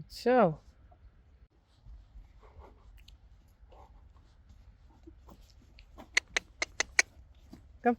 Zo. Kom.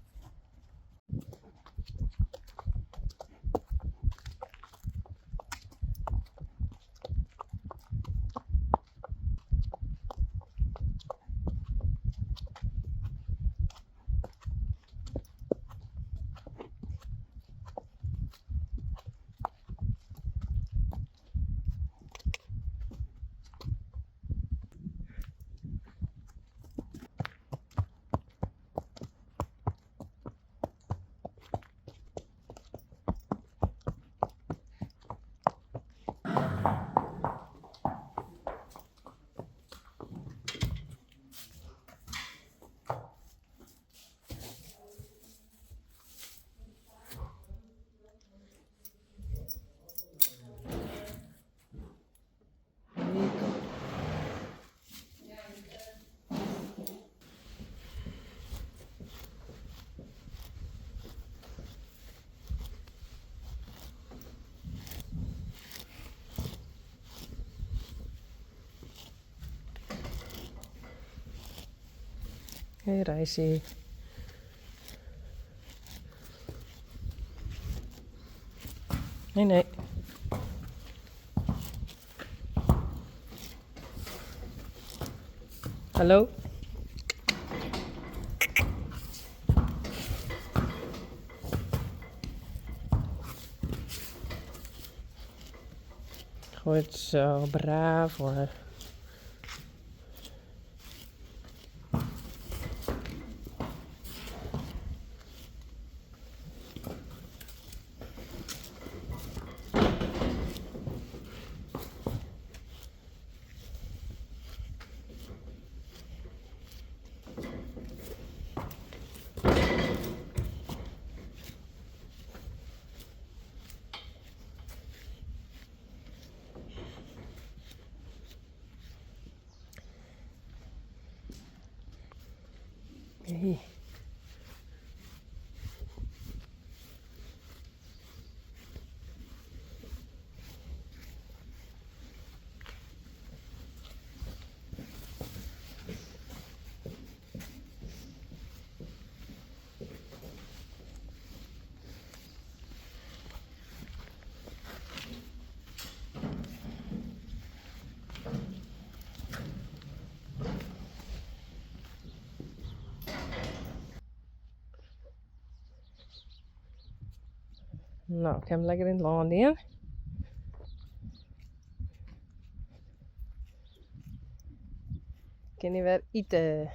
Hey Reisje. Nee, nee. Hallo? Goed zo, braaf hoor. Hey. Nou, ik heb hem lekker in het land in. Kan hij weer eten?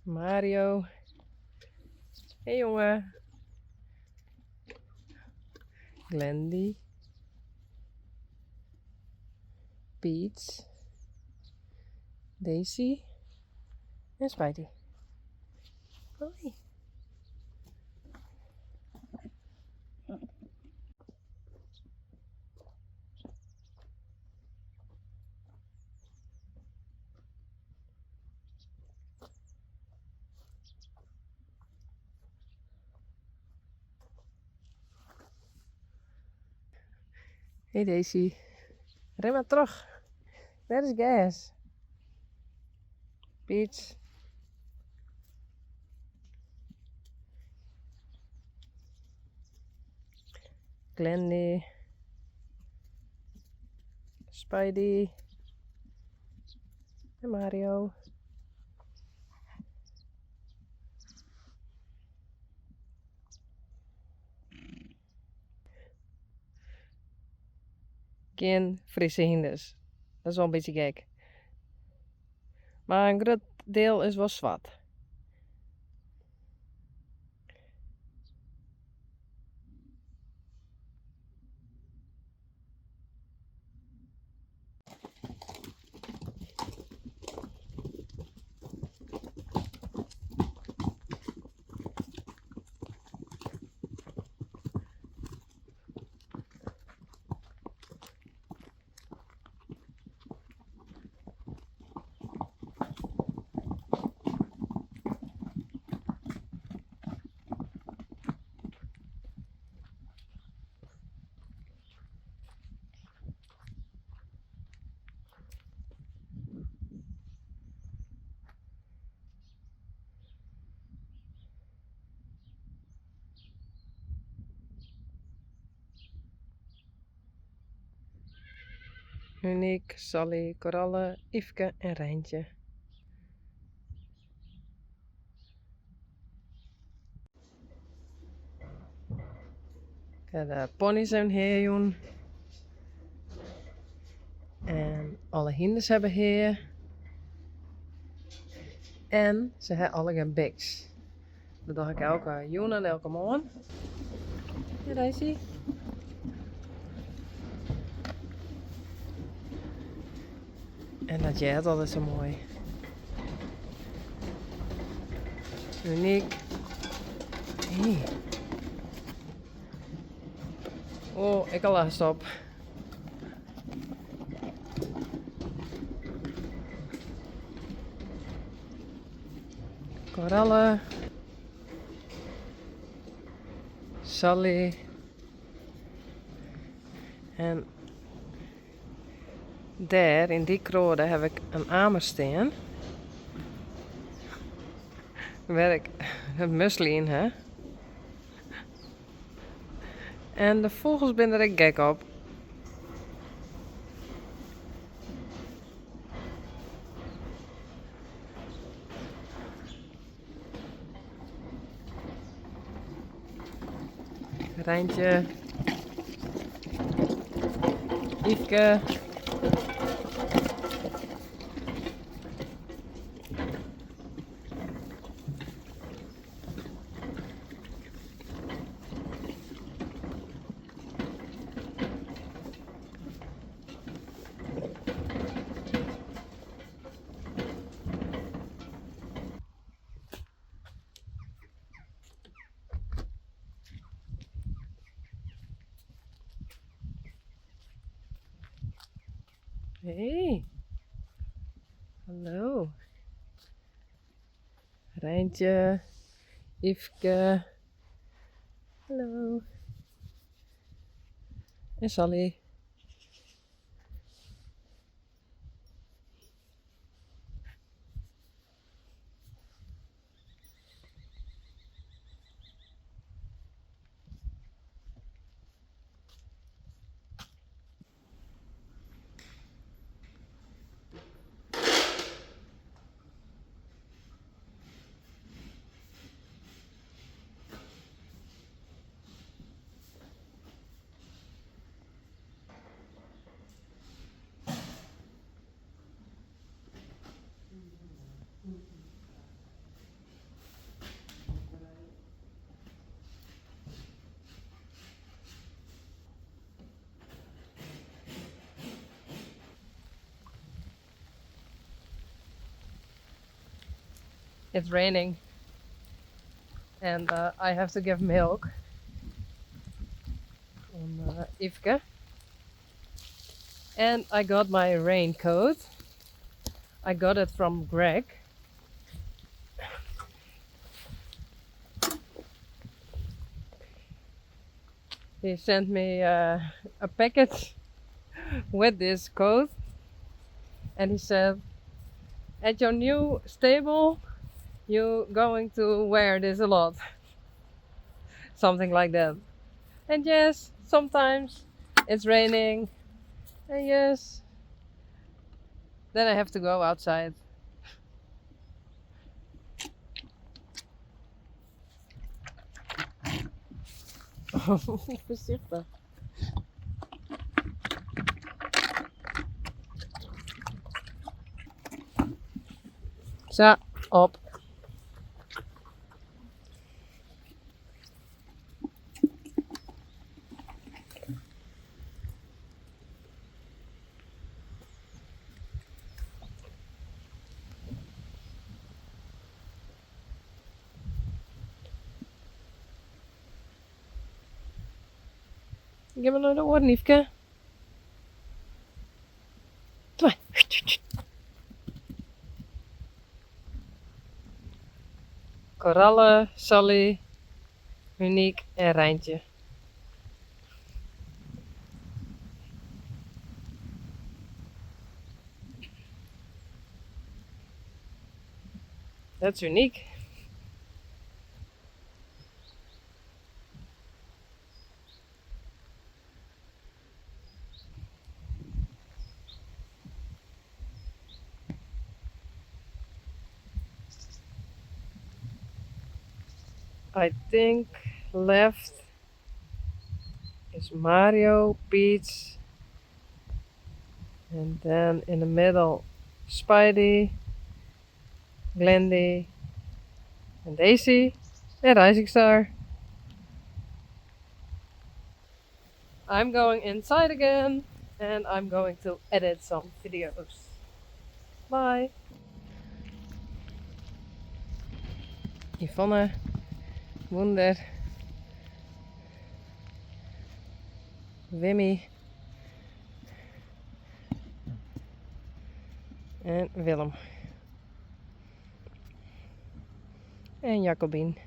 Mario. Hey jongen. Glendy. Piet. Daisy. En Spidey. Hoi. Hey Daisy. Ren maar terug. Daar is gas. Piet. Glendy. Spidey. En Mario. geen frisse hinders. Dat is wel een beetje gek. Maar een groot deel is wel zwart. Uniek, Sally, Coralle, Yveske en Rijntje. De ponies hebben heer. En alle hinders hebben heer. En ze hebben alle geen biks. Dat doe ik elke joen en elke maand. Ja, daar is hij. En dat jet altijd zo mooi. Uniek. Hey. Oh, ik al last op. Coralle. Sally. En daar in die krode heb ik een amer staan. Waar ik het muesli in heb. En de vogels ben er ik gek op. Rijntje. Yveske. Hey. Hallo. Rijntje. Yveske. Hallo. En Sally. It's raining and I have to give milk on Yveske. And I got my raincoat. I got it from Greg. He sent me a package with this coat and he said, at your new stable you're going to wear this a lot. Something like that. And yes, sometimes it's raining. And yes, then I have to go outside. Oh, voorzichtig. Zo, op. Geef me nou de oren, Liefke. Doe maar. Korallen, Sally, Uniek en Rijntje. Dat is Uniek. I think left is Mario, Peach, and then in the middle Spidey, Glendy, and Daisy, and Rising Star. I'm going inside again, and I'm going to edit some videos. Bye! Yvonne, Wunder, Wimmy en Willem. En Jacobien.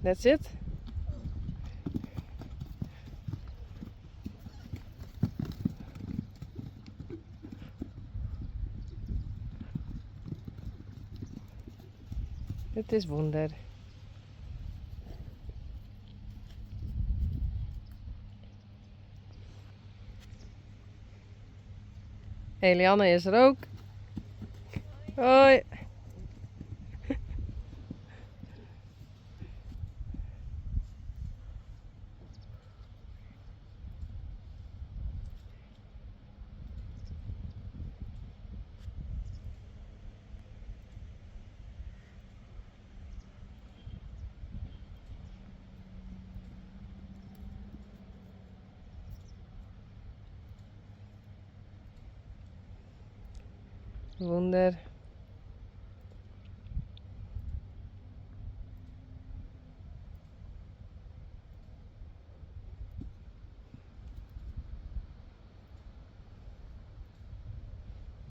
That's it. Het is Wunder. Eliane is er ook. Hoi. Wunder.